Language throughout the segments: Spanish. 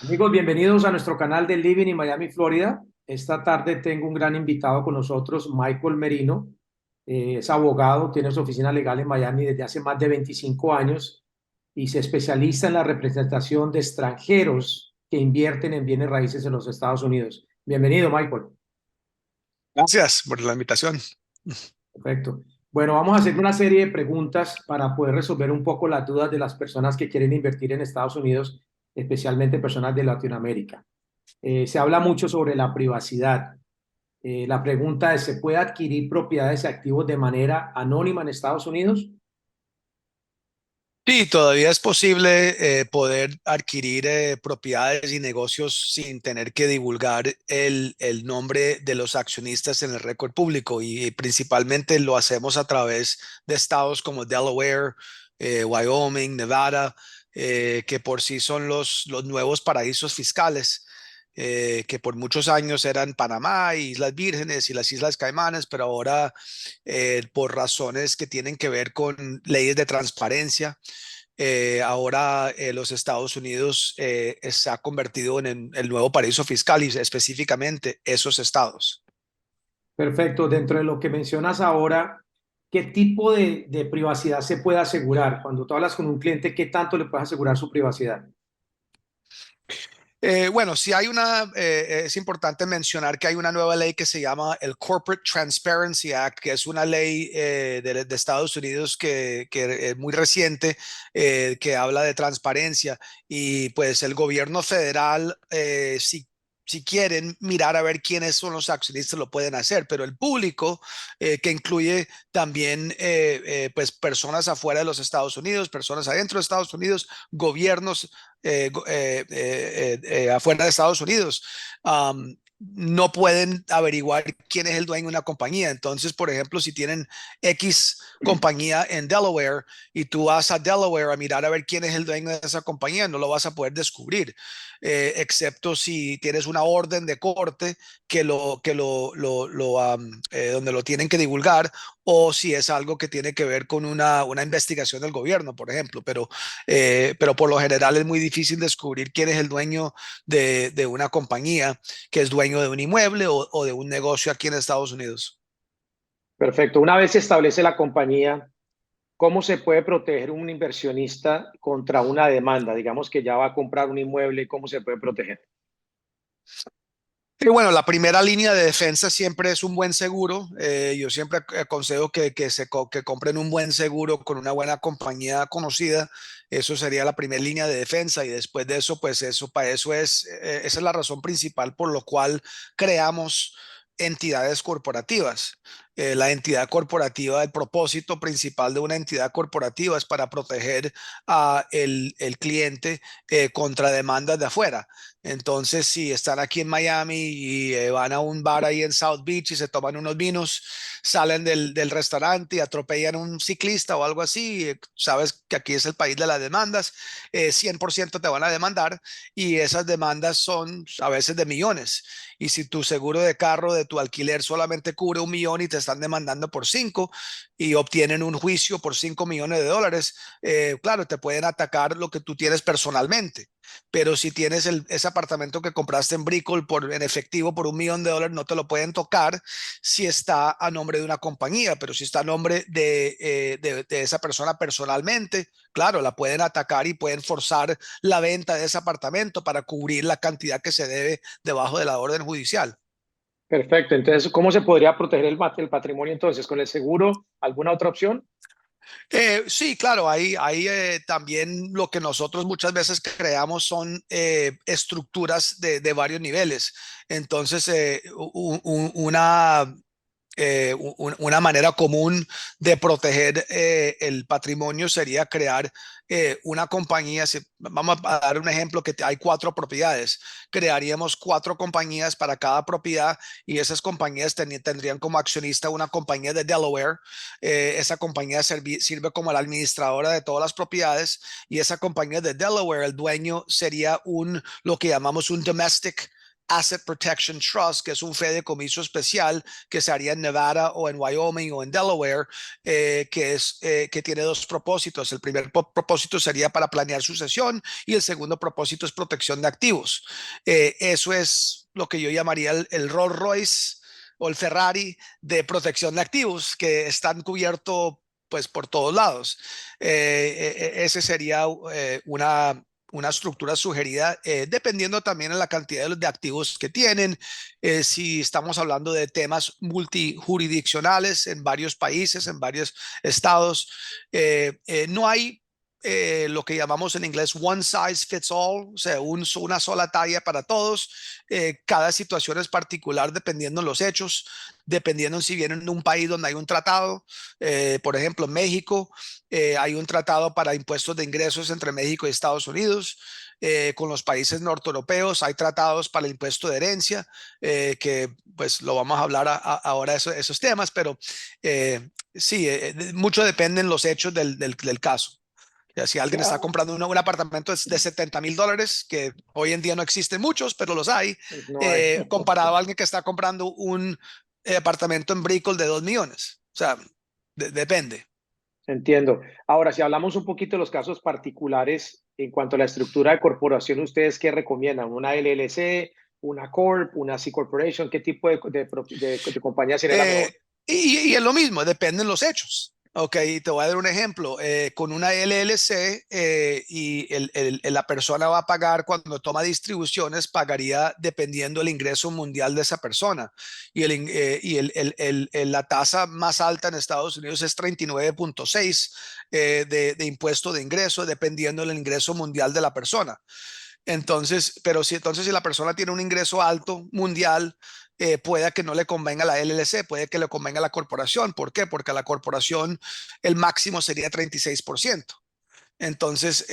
Amigos, bienvenidos a nuestro canal de Living in Miami, Florida. Esta tarde tengo un gran invitado con nosotros, Michael Merino. Es abogado, tiene su oficina legal en Miami desde hace más de 25 años y se especializa en la representación de extranjeros que invierten en bienes raíces en los Estados Unidos. Bienvenido, Michael. Gracias por la invitación. Perfecto. Bueno, vamos a hacer una serie de preguntas para poder resolver un poco las dudas de las personas que quieren invertir en Estados Unidos, especialmente personas de Latinoamérica. Se habla mucho sobre la privacidad. La pregunta es, ¿se puede adquirir propiedades y activos de manera anónima en Estados Unidos? Sí, todavía es posible poder adquirir propiedades y negocios sin tener que divulgar el nombre de los accionistas en el récord público y principalmente lo hacemos a través de estados como Delaware, Wyoming, Nevada, que por sí son los nuevos paraísos fiscales. Que por muchos años eran Panamá, Islas Vírgenes y las Islas Caimanes, pero ahora por razones que tienen que ver con leyes de transparencia. Ahora los Estados Unidos se ha convertido en el nuevo paraíso fiscal y específicamente esos estados. Perfecto. Dentro de lo que mencionas ahora, ¿qué tipo de privacidad se puede asegurar? Cuando tú hablas con un cliente, ¿qué tanto le puedes asegurar su privacidad? Bueno, sí hay es importante mencionar que hay una nueva ley que se llama el Corporate Transparency Act, que es una ley de Estados Unidos que es muy reciente, que habla de transparencia y pues el gobierno federal, si quieren mirar a ver quiénes son los accionistas, lo pueden hacer, pero el público, que incluye también pues personas afuera de los Estados Unidos, personas adentro de Estados Unidos, gobiernos afuera de Estados Unidos, no pueden averiguar quién es el dueño de una compañía. Entonces, por ejemplo, si tienen X compañía en Delaware y tú vas a Delaware a mirar a ver quién es el dueño de esa compañía, no lo vas a poder descubrir, excepto si tienes una orden de corte donde lo tienen que divulgar, o si es algo que tiene que ver con una investigación del gobierno, por ejemplo. Pero por lo general es muy difícil descubrir quién es el dueño de una compañía que es dueño de un inmueble o de un negocio aquí en Estados Unidos. Perfecto. Una vez se establece la compañía, ¿cómo se puede proteger un inversionista contra una demanda? Digamos que ya va a comprar un inmueble, ¿cómo se puede proteger? Y bueno, la primera línea de defensa siempre es un buen seguro. Yo siempre aconsejo que compren un buen seguro con una buena compañía conocida. Eso sería la primera línea de defensa y después de eso, pues eso, para eso esa es la razón principal por lo cual creamos entidades corporativas. La entidad corporativa, el propósito principal de una entidad corporativa es para proteger a el cliente contra demandas de afuera. Entonces, si están aquí en Miami y van a un bar ahí en South Beach y se toman unos vinos, salen del restaurante y atropellan a un ciclista o algo así, sabes que aquí es el país de las demandas, 100% te van a demandar y esas demandas son a veces de millones. Y si tu seguro de carro de tu alquiler solamente cubre 1 millón y te están demandando por 5 y obtienen un juicio por 5 millones de dólares, claro, te pueden atacar lo que tú tienes personalmente. Pero si tienes ese apartamento que compraste en Brickell en efectivo por 1 millón de dólares, no te lo pueden tocar si está a nombre de una compañía, pero si está a nombre de esa persona personalmente, claro, la pueden atacar y pueden forzar la venta de ese apartamento para cubrir la cantidad que se debe debajo de la orden judicial. Perfecto. Entonces, ¿cómo se podría proteger el patrimonio entonces? ¿Con el seguro? ¿Alguna otra opción? Sí, claro, ahí también lo que nosotros muchas veces creamos son estructuras de varios niveles. Entonces, una manera común de proteger el patrimonio sería crear una compañía. Vamos a dar un ejemplo que hay 4 propiedades. Crearíamos 4 compañías para cada propiedad y esas compañías tendrían como accionista una compañía de Delaware. Esa compañía sirve como la administradora de todas las propiedades y esa compañía de Delaware, el dueño sería lo que llamamos un domestic Asset Protection Trust, que es un fideicomiso especial que se haría en Nevada o en Wyoming o en Delaware, que tiene dos propósitos. El primer propósito sería para planear sucesión y el segundo propósito es protección de activos. Eso es lo que yo llamaría el Rolls Royce o el Ferrari de protección de activos, que están cubiertos pues por todos lados. Ese sería una estructura sugerida, dependiendo también de la cantidad de activos que tienen. Si estamos hablando de temas multijurisdiccionales en varios países, en varios estados, no hay lo que llamamos en inglés one size fits all, o sea, una sola talla para todos. Cada situación es particular dependiendo de los hechos, dependiendo si vienen de un país donde hay un tratado. Por ejemplo, en México hay un tratado para impuestos de ingresos entre México y Estados Unidos. Con los países norteeuropeos hay tratados para el impuesto de herencia, que pues lo vamos a hablar ahora esos temas, pero sí, mucho dependen los hechos del caso. O sea, si alguien está Ah, comprando un apartamento de $70,000, que hoy en día no existen muchos, pero los hay, no hay. comparado a alguien que está comprando un apartamento en Brickell de 2 millones. O sea, depende. Entiendo. Ahora, si hablamos un poquito de los casos particulares en cuanto a la estructura de corporación, ¿ustedes qué recomiendan? ¿Una LLC, una Corp, una C Corporation? ¿Qué tipo de compañía sería la Eh, mejor? y es lo mismo, dependen los hechos. Ok, te voy a dar un ejemplo. Con una LLC la persona va a pagar cuando toma distribuciones, pagaría dependiendo del ingreso mundial de esa persona. La tasa más alta en Estados Unidos es 39.6 de impuesto de ingreso, dependiendo del ingreso mundial de la persona. Entonces, pero si la persona tiene un ingreso alto mundial, puede que no le convenga la LLC, puede que le convenga la corporación. ¿Por qué? Porque a la corporación el máximo sería 36%. Entonces,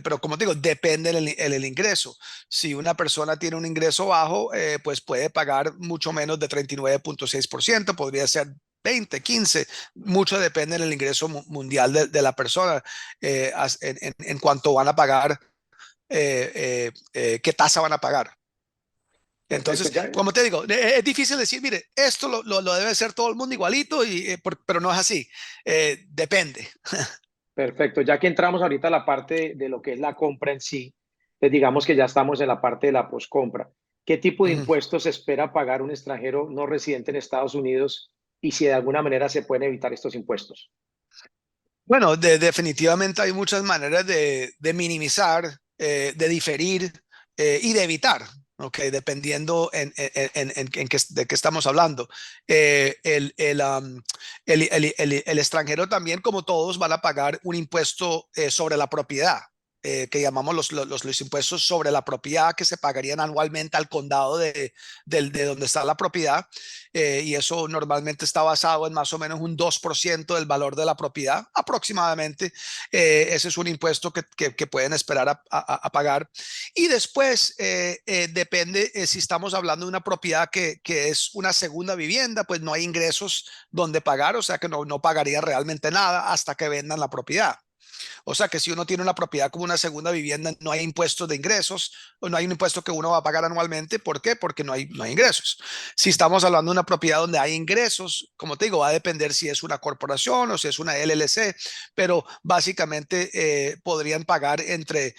pero como te digo, depende el ingreso. Si una persona tiene un ingreso bajo, pues puede pagar mucho menos de 39.6%, podría ser 20, 15, mucho depende del ingreso mundial de la persona, en cuanto van a pagar, qué tasa van a pagar. Perfecto, Entonces, ya, como te digo, es difícil decir, mire, esto lo debe hacer todo el mundo igualito, pero no es así. Depende. perfecto. Ya que entramos ahorita a la parte de lo que es la compra en sí, pues digamos que ya estamos en la parte de la poscompra. ¿Qué tipo de Ujú. impuestos espera pagar un extranjero no residente en Estados Unidos y si de alguna manera se pueden evitar estos impuestos? Bueno, definitivamente hay muchas maneras de minimizar, de diferir y de evitar. Ok, dependiendo de qué estamos hablando. El extranjero también, como todos, van a pagar un impuesto sobre la propiedad, que llamamos los impuestos sobre la propiedad, que se pagarían anualmente al condado de donde está la propiedad. Y eso normalmente está basado en más o menos un 2% del valor de la propiedad, aproximadamente. Ese es un impuesto que pueden esperar a pagar. Y después, depende, si estamos hablando de una propiedad que es una segunda vivienda, pues no hay ingresos donde pagar, o sea que no pagaría realmente nada hasta que vendan la propiedad. O sea que si uno tiene una propiedad como una segunda vivienda, no hay impuestos de ingresos, o no hay un impuesto que uno va a pagar anualmente. ¿Por qué? Porque no hay ingresos. Si estamos hablando de una propiedad donde hay ingresos, como te digo, va a depender si es una corporación o si es una LLC, pero básicamente podrían pagar entre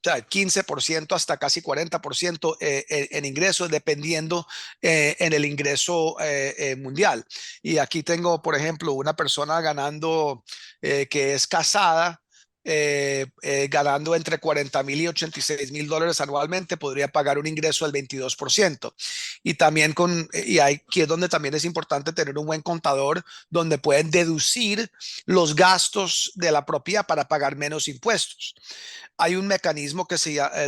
o sea, 15% hasta casi 40% en ingresos, dependiendo en el ingreso mundial. Y aquí tengo, por ejemplo, una persona ganando, que es casada, ganando entre 40,000 y 86,000 dólares anualmente, podría pagar un ingreso del 22%. Y también aquí es donde también es importante tener un buen contador, donde pueden deducir los gastos de la propiedad para pagar menos impuestos. Hay un mecanismo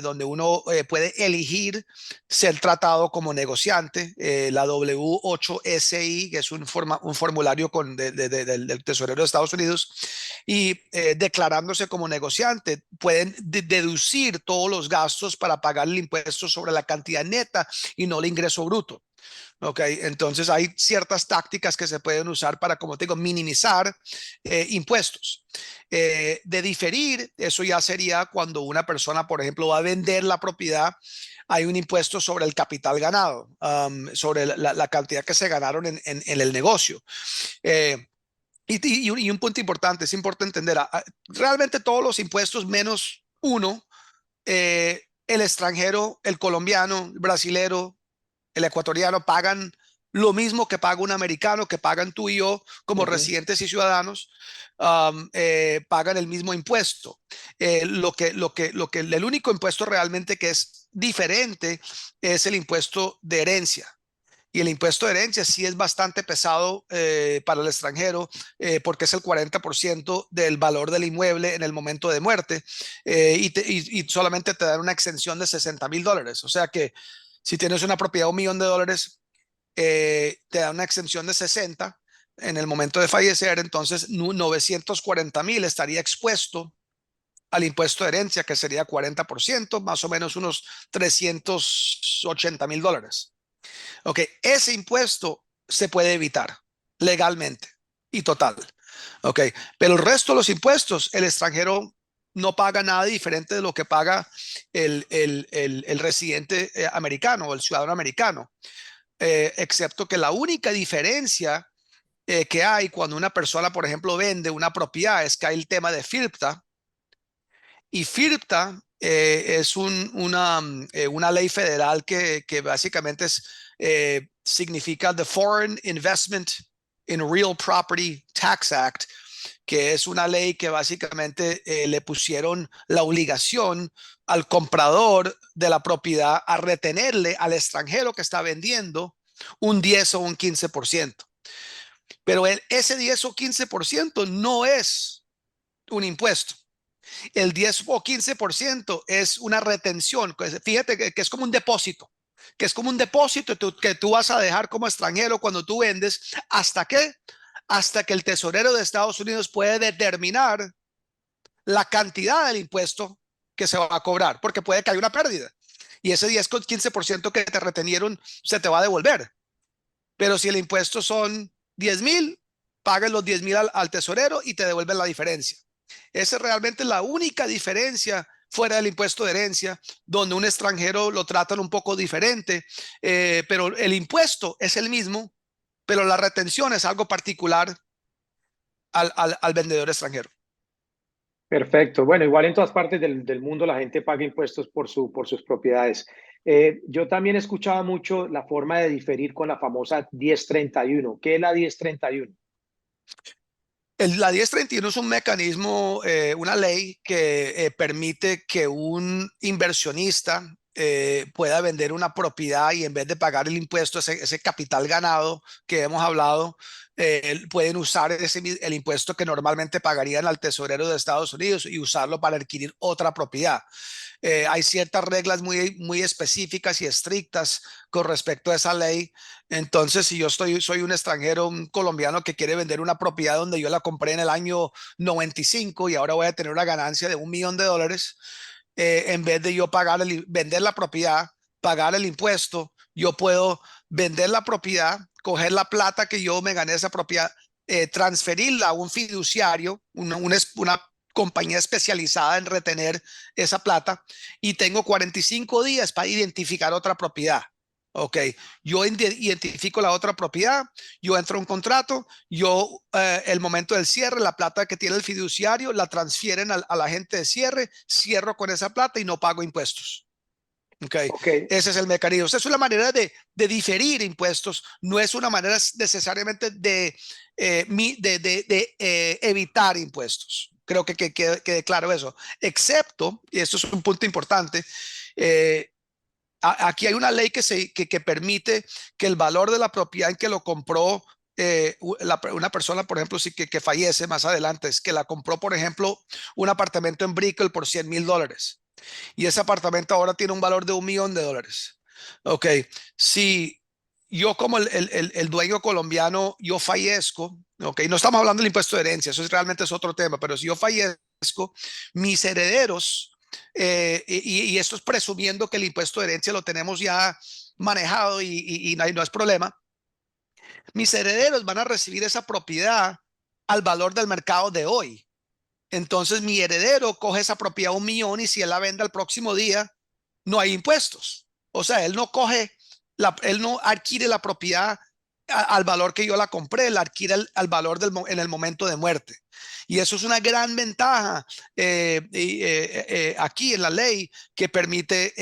donde uno puede elegir ser tratado como negociante, la W8SI, que es un formulario del tesorero de Estados Unidos, y declarándose como negociante, pueden deducir todos los gastos para pagar el impuesto sobre la cantidad neta y no el ingreso bruto. Ok, entonces hay ciertas tácticas que se pueden usar para, como te digo, minimizar impuestos. De diferir, eso ya sería cuando una persona, por ejemplo, va a vender la propiedad. Hay un impuesto sobre el capital ganado, sobre la cantidad que se ganaron en el negocio. Eh, y un punto importante, es importante entender, realmente todos los impuestos menos uno, el extranjero, el colombiano, el brasilero, el ecuatoriano pagan lo mismo que paga un americano, que pagan tú y yo como Ujú. residentes y ciudadanos, pagan el mismo impuesto. El único impuesto realmente que es diferente es el impuesto de herencia. Y el impuesto de herencia sí es bastante pesado para el extranjero porque es el 40% del valor del inmueble en el momento de muerte y solamente te dan una exención de $60,000. O sea que si tienes una propiedad de $1,000,000, te da una exención de 60 en el momento de fallecer, entonces 940,000 estaría expuesto al impuesto de herencia, que sería 40%, más o menos unos $380,000. Ok, ese impuesto se puede evitar legalmente y total. Ok, pero el resto de los impuestos, el extranjero no paga nada diferente de lo que paga el residente americano o el ciudadano americano, excepto que la única diferencia que hay cuando una persona, por ejemplo, vende una propiedad es que hay el tema de FIRPTA. Y FIRPTA es una ley federal que básicamente significa The Foreign Investment in Real Property Tax Act, que es una ley que básicamente le pusieron la obligación al comprador de la propiedad a retenerle al extranjero que está vendiendo un 10 o un 15%. Pero ese 10 o 15% no es un impuesto. El 10 o 15% es una retención. Fíjate que es como un depósito, que es como un depósito que tú vas a dejar como extranjero cuando tú vendes. ¿Hasta qué? Hasta que el tesorero de Estados Unidos puede determinar la cantidad del impuesto que se va a cobrar, porque puede que haya una pérdida. Y ese 10 o 15% que te retenieron se te va a devolver. Pero si el impuesto son 10,000, pagas los 10,000 al tesorero y te devuelven la diferencia. Esa es realmente la única diferencia fuera del impuesto de herencia, donde un extranjero lo tratan un poco diferente, pero el impuesto es el mismo, pero la retención es algo particular al vendedor extranjero. Perfecto. Bueno, igual en todas partes del mundo la gente paga impuestos por sus propiedades. Yo también escuchaba mucho la forma de diferir con la famosa 1031. ¿Qué es la 1031? La 1031 es un mecanismo, una ley que permite que un inversionista pueda vender una propiedad y en vez de pagar el impuesto, ese capital ganado que hemos hablado, pueden usar el impuesto que normalmente pagarían al tesorero de Estados Unidos y usarlo para adquirir otra propiedad. Hay ciertas reglas muy específicas y estrictas con respecto a esa ley. Entonces, si soy un extranjero, un colombiano que quiere vender una propiedad donde yo la compré en el año 95 y ahora voy a tener una ganancia de $1,000,000, en vez de yo vender la propiedad, pagar el impuesto, yo puedo vender la propiedad, coger la plata que yo me gané de esa propiedad, transferirla a un fiduciario, una compañía especializada en retener esa plata, y tengo 45 días para identificar otra propiedad. Ok, yo identifico la otra propiedad, yo entro a un contrato, el momento del cierre, la plata que tiene el fiduciario la transfieren al agente de cierre, cierro con esa plata y no pago impuestos. Ok, Ok, ese es el mecanismo. O sea, es una manera de diferir impuestos, no es una manera necesariamente de evitar impuestos. Creo que quede claro eso. Excepto, y esto es un punto importante, eh, aquí hay una ley que permite que el valor de la propiedad en que lo compró una persona, por ejemplo, que fallece más adelante, es que la compró, por ejemplo, un apartamento en Brickell por $100,000 y ese apartamento ahora tiene un valor de $1,000,000. Ok, si yo como el dueño colombiano, yo fallezco, ok, no estamos hablando del impuesto de herencia, eso realmente es otro tema, pero si yo fallezco, mis herederos, y esto es presumiendo que el impuesto de herencia lo tenemos ya manejado y no es problema. Mis herederos van a recibir esa propiedad al valor del mercado de hoy. Entonces mi heredero coge esa propiedad 1 millón y si él la vende al próximo día, no hay impuestos. O sea, él no adquiere la propiedad al valor que yo la compré, la adquiere al valor en el momento de muerte. Y eso es una gran ventaja aquí en la ley que permite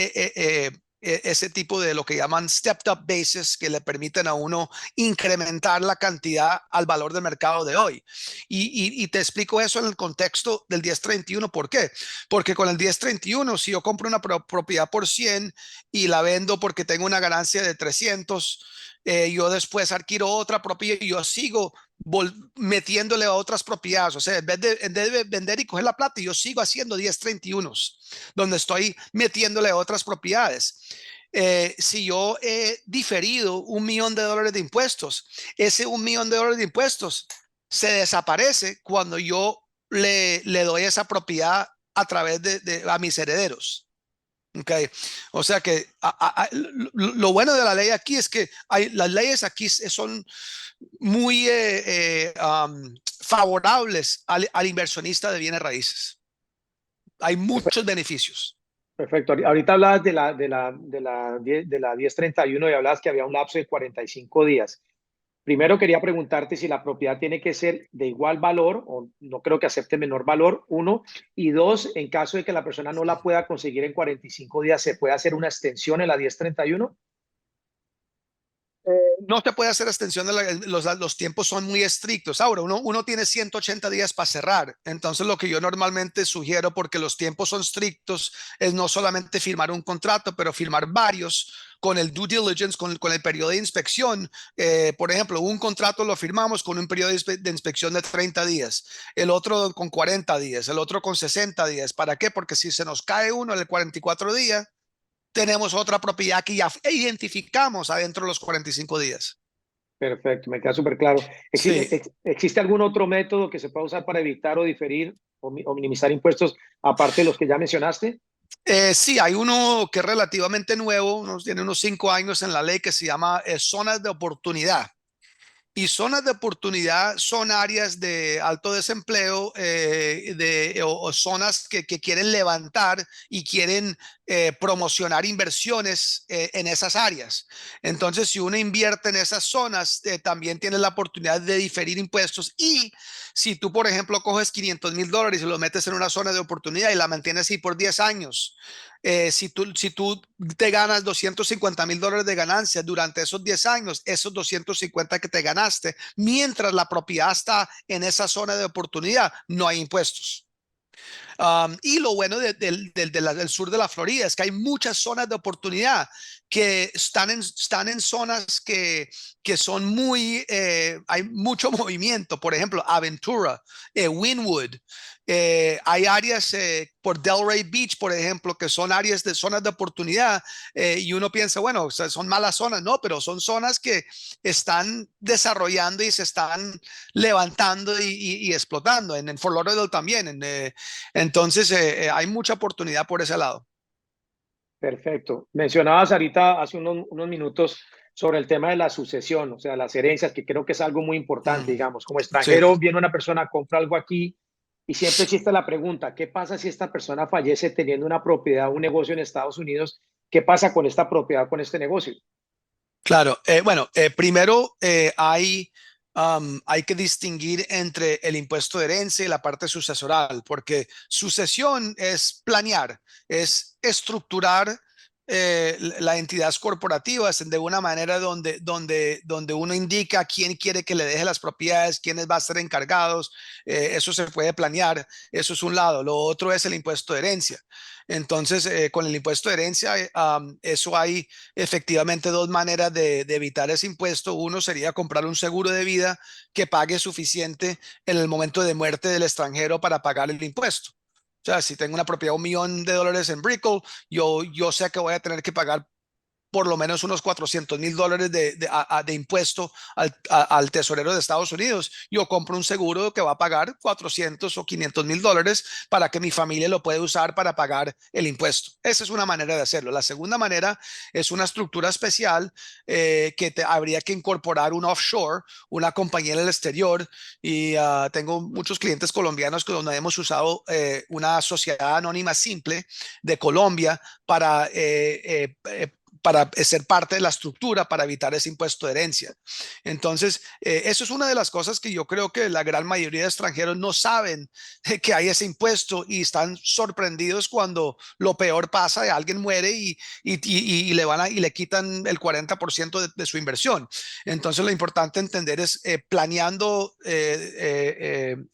ese tipo de lo que llaman stepped up basis, que le permiten a uno incrementar la cantidad al valor del mercado de hoy. Y te explico eso en el contexto del 1031. ¿Por qué? Porque con el 1031, si yo compro una propiedad por 100 y la vendo porque tengo una ganancia de 300, yo después adquiero otra propiedad y yo sigo metiéndole a otras propiedades. O sea, en vez de vender y coger la plata, yo sigo haciendo 1031, donde estoy metiéndole a otras propiedades. Si yo he diferido $1 millón de impuestos, ese $1 millón de impuestos se desaparece cuando yo le doy esa propiedad a través a mis herederos. Okay. O sea que lo bueno de la ley aquí es que las leyes aquí son muy favorables al inversionista de bienes raíces. Hay muchos beneficios. Perfecto. Ahorita hablabas de la 1031 y hablabas que había un lapso de 45 días. Primero quería preguntarte si la propiedad tiene que ser de igual valor o no creo que acepte menor valor, uno. Y dos, en caso de que la persona no la pueda conseguir en 45 días, ¿se puede hacer una extensión en la 1031? No se puede hacer extensión los tiempos son muy estrictos. Ahora, uno tiene 180 días para cerrar. Entonces, lo que yo normalmente sugiero, porque los tiempos son estrictos, es no solamente firmar un contrato, pero firmar varios con el due diligence, con el periodo de inspección. Por ejemplo, un contrato lo firmamos con un periodo de inspección de 30 días, el otro con 40 días, el otro con 60 días. ¿Para qué? Porque si se nos cae uno en el 44 días, tenemos otra propiedad que ya identificamos adentro de los 45 días. Perfecto, me queda súper claro. Sí, ¿Existe algún otro método que se pueda usar para evitar o diferir o minimizar impuestos aparte de los que ya mencionaste? sí, hay uno que es relativamente nuevo, tiene unos 5 años en la ley que se llama zonas de oportunidad. Y zonas de oportunidad son áreas de alto desempleo o zonas que quieren levantar y quieren promocionar inversiones en esas áreas. Entonces, si uno invierte en esas zonas, también tiene la oportunidad de diferir impuestos. Y si tú, por ejemplo, coges $500,000 y lo metes en una zona de oportunidad y la mantienes ahí por 10 años, si tú te ganas $250,000 de ganancias durante esos 10 años, esos 250 que te ganaste, mientras la propiedad está en esa zona de oportunidad, no hay impuestos. Y lo bueno del sur de la Florida es que hay muchas zonas de oportunidad que están en zonas que son hay mucho movimiento. Por ejemplo, Aventura, Wynwood. Hay áreas por Delray Beach, por ejemplo, que son áreas de zonas de oportunidad. Y uno piensa, bueno, o sea, son malas zonas, no, pero son zonas que están desarrollando y se están levantando y explotando. En Fort Lauderdale también. Entonces, hay mucha oportunidad por ese lado. Perfecto. Mencionabas ahorita hace unos minutos sobre el tema de la sucesión, o sea, las herencias, que creo que es algo muy importante, Mm, digamos. Como sí, extranjero, viene una persona, compra algo aquí y siempre existe la pregunta, ¿qué pasa si esta persona fallece teniendo una propiedad, un negocio en Estados Unidos? ¿Qué pasa con esta propiedad, con este negocio? claro. Bueno, primero hay que distinguir entre el impuesto de herencia y la parte sucesoral, porque sucesión es planear, es estructurar las entidades corporativas de una manera donde uno indica a quién quiere que le deje las propiedades, quiénes va a ser encargados. Eso se puede planear, eso es un lado. Lo otro es el impuesto de herencia. Entonces, con el impuesto de herencia, eso hay efectivamente dos maneras de evitar ese impuesto. Uno sería comprar un seguro de vida que pague suficiente en el momento de muerte del extranjero para pagar el impuesto. O sea, si tengo una propiedad de $1 millón en Brickell, yo sé que voy a tener que pagar por lo menos unos $400,000 de impuesto al tesorero de Estados Unidos. Yo compro un seguro que va a pagar 400 o $500,000 para que mi familia lo pueda usar para pagar el impuesto. Esa es una manera de hacerlo. La segunda manera es una estructura especial habría que incorporar un offshore, una compañía en el exterior. Y tengo muchos clientes colombianos donde hemos usado una sociedad anónima simple de Colombia para ser parte de la estructura para evitar ese impuesto de herencia. Entonces, eso es una de las cosas que yo creo que la gran mayoría de extranjeros no saben que hay ese impuesto y están sorprendidos cuando lo peor pasa, alguien muere y le quitan el 40% de su inversión. Entonces, lo importante entender es planeando el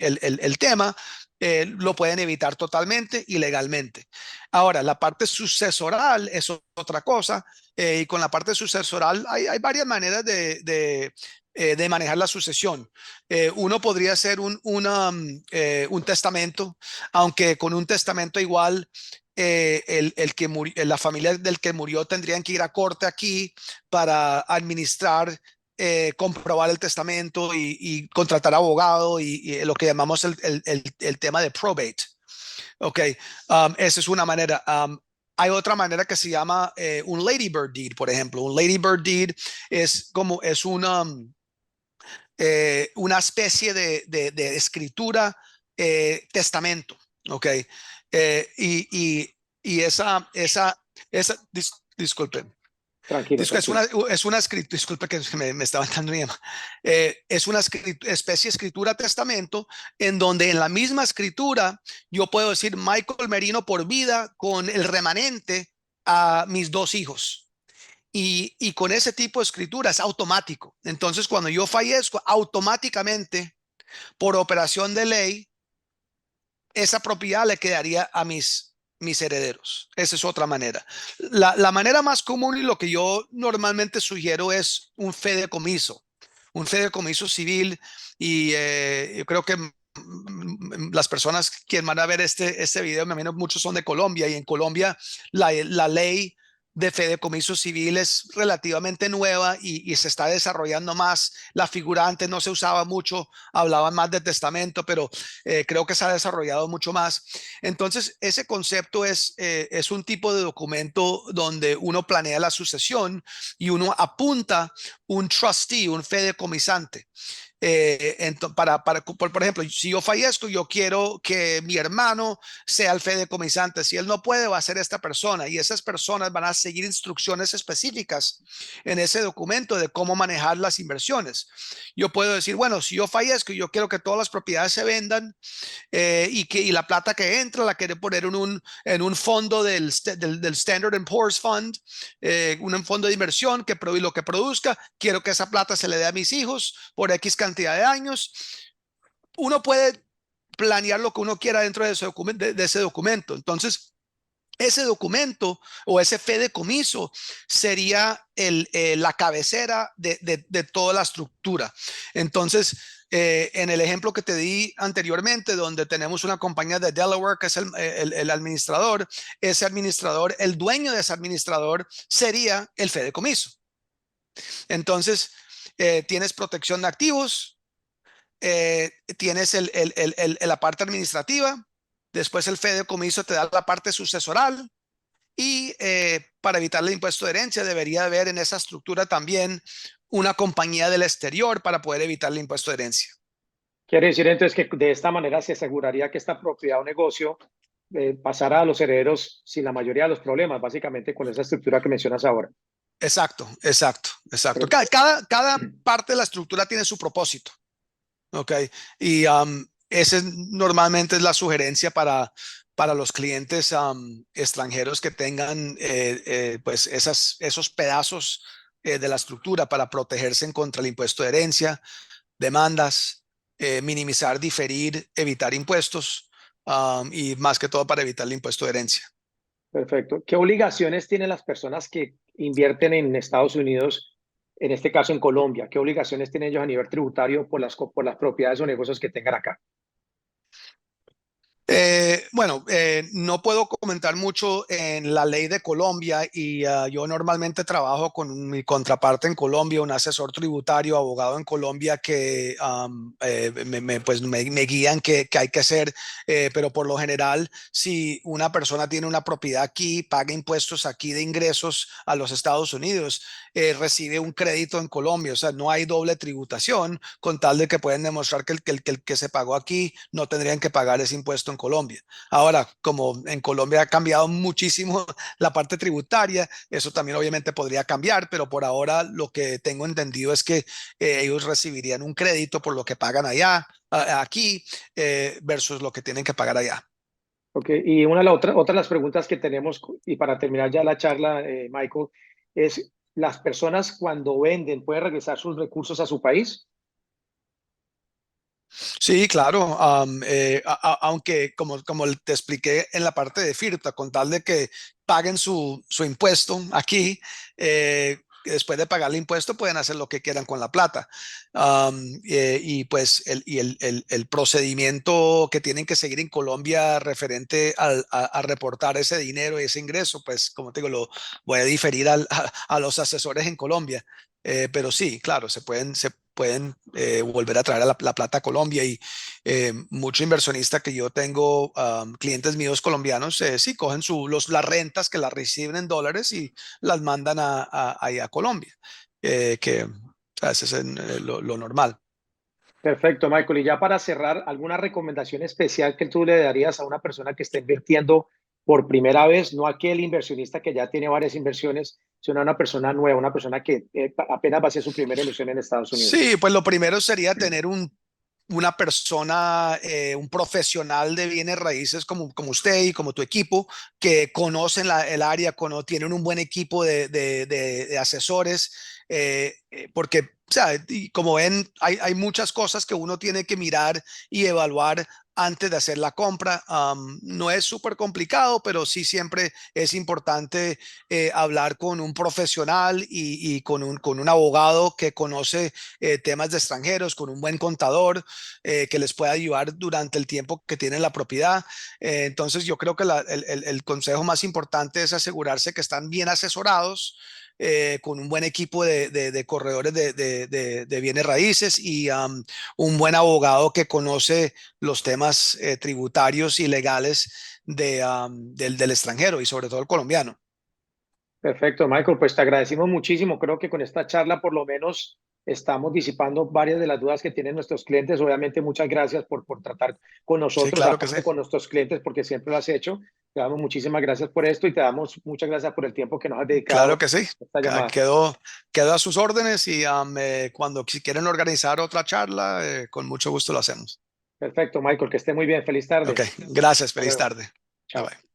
tema. Lo pueden evitar totalmente y legalmente. Ahora, la parte sucesoral es otra cosa. Y con la parte sucesoral hay varias maneras de manejar la sucesión. Uno podría hacer un testamento, aunque con un testamento igual la familia del que murió tendrían que ir a corte aquí para administrar, comprobar el testamento y contratar abogado y lo que llamamos el tema de probate. Ok, esa es una manera. Hay otra manera que se llama un Lady Bird Deed, por ejemplo. Un Lady Bird Deed es una especie de escritura testamento. Ok, y disculpen. Tranquilo, Es una, tranquilo. es una escritura, disculpe que me estaba entrando mi llama. Es una especie de escritura testamento en donde en la misma escritura yo puedo decir Michael Merino por vida con el remanente a mis dos hijos. Y con ese tipo de escritura es automático. Entonces, cuando yo fallezco, automáticamente, por operación de ley, esa propiedad le quedaría a mis herederos. Esa es otra manera. La manera más común y lo que yo normalmente sugiero es un fideicomiso. Un fideicomiso civil. Y yo creo que las personas que van a ver este video, me imagino muchos son de Colombia, y en Colombia la ley de fideicomiso civil es relativamente nueva y se está desarrollando más. La figura antes no se usaba mucho, hablaban más de testamento, pero creo que se ha desarrollado mucho más. Entonces, ese concepto es un tipo de documento donde uno planea la sucesión y uno apunta un trustee, un fideicomisante. Por ejemplo, si yo fallezco, yo quiero que mi hermano sea el fideicomisante. Si él no puede, va a ser esta persona, y esas personas van a seguir instrucciones específicas en ese documento de cómo manejar las inversiones. Yo puedo decir, bueno, si yo fallezco, yo quiero que todas las propiedades se vendan, y la plata que entra la quiere poner en un fondo del Standard and Poor's Fund, un fondo de inversión que lo que produzca, quiero que esa plata se le dé a mis hijos por X cantidad de años. Uno puede planear lo que uno quiera dentro de ese documento. Entonces, ese documento o ese fideicomiso sería la cabecera de toda la estructura. Entonces, en el ejemplo que te di anteriormente, donde tenemos una compañía de Delaware que es el administrador, ese administrador, el dueño de ese administrador sería el fideicomiso. Entonces, tienes protección de activos, tienes la parte administrativa, después el fideicomiso te da la parte sucesoral. Y para evitar el impuesto de herencia, debería haber en esa estructura también una compañía del exterior para poder evitar el impuesto de herencia. Quiere decir entonces que de esta manera se aseguraría que esta propiedad o negocio pasara a los herederos sin la mayoría de los problemas, básicamente con esa estructura que mencionas ahora. Exacto, exacto, exacto. Pero, Cada parte de la estructura tiene su propósito. Ok. Y ese normalmente es la sugerencia para los clientes extranjeros que tengan pues esos pedazos de la estructura para protegerse contra el impuesto de herencia, demandas, minimizar, diferir, evitar impuestos, y más que todo para evitar el impuesto de herencia. perfecto. ¿Qué obligaciones tienen las personas que invierten en Estados Unidos, en este caso en Colombia? ¿Qué obligaciones tienen ellos a nivel tributario por las propiedades o negocios que tengan acá? Bueno, no puedo comentar mucho en la ley de Colombia y yo normalmente trabajo con mi contraparte en Colombia, un asesor tributario, abogado en Colombia que pues me guían qué hay que hacer, pero por lo general, si una persona tiene una propiedad aquí, paga impuestos aquí de ingresos a los Estados Unidos, recibe un crédito en Colombia, o sea, no hay doble tributación con tal de que pueden demostrar que el que se pagó aquí no tendrían que pagar ese impuesto en Colombia. Ahora, como en Colombia ha cambiado muchísimo la parte tributaria, eso también obviamente podría cambiar, pero por ahora lo que tengo entendido es que ellos recibirían un crédito por lo que pagan allá, aquí, versus lo que tienen que pagar allá. Ok, y otra de las preguntas que tenemos, y para terminar ya la charla, Michael, es, ¿las personas cuando venden pueden regresar sus recursos a su país? Sí, claro. Aunque como te expliqué en la parte de FIRTA, con tal de que paguen su impuesto aquí, después de pagar el impuesto pueden hacer lo que quieran con la plata. Y pues el procedimiento que tienen que seguir en Colombia referente a reportar ese dinero y ese ingreso, pues como te digo, lo voy a diferir a los asesores en Colombia. Pero sí, claro, se pueden volver a traer la plata a Colombia y mucho inversionista que yo tengo, clientes míos colombianos, sí cogen las rentas que las reciben en dólares y las mandan ahí a Colombia, que o sea, ese es lo normal. Perfecto, Michael. Y ya para cerrar, ¿alguna recomendación especial que tú le darías a una persona que está invirtiendo por primera vez? No aquel inversionista que ya tiene varias inversiones, sino una persona nueva, una persona que apenas va a hacer su primera inversión en Estados Unidos. Sí, pues lo primero sería tener una persona, un profesional de bienes raíces como usted y como tu equipo, que conocen el área, tienen un buen equipo de asesores, porque, o sea, y como ven, hay muchas cosas que uno tiene que mirar y evaluar antes de hacer la compra. No es súper complicado, pero sí siempre es importante hablar con un profesional y con un abogado que conoce temas de extranjeros, con un buen contador que les pueda ayudar durante el tiempo que tienen la propiedad. Entonces yo creo que el consejo más importante es asegurarse que están bien asesorados, con un buen equipo de corredores de bienes raíces y un buen abogado que conoce los temas tributarios y legales del extranjero y sobre todo el colombiano. Perfecto, Michael. Pues te agradecimos muchísimo. Creo que con esta charla por lo menos estamos disipando varias de las dudas que tienen nuestros clientes. Obviamente, muchas gracias por tratar con Sí, nosotros, claro que sí. aparte con nuestros clientes, porque siempre lo has hecho. Te damos muchísimas gracias por esto y te damos muchas gracias por el tiempo que nos has Claro dedicado que sí. a esta llamada. Quedo a sus órdenes y cuando si quieren organizar otra charla, con mucho gusto lo hacemos. Perfecto, Michael. Que esté muy bien. Feliz Ok, tarde. gracias. Hasta Feliz luego. tarde. Bye Chao. bye.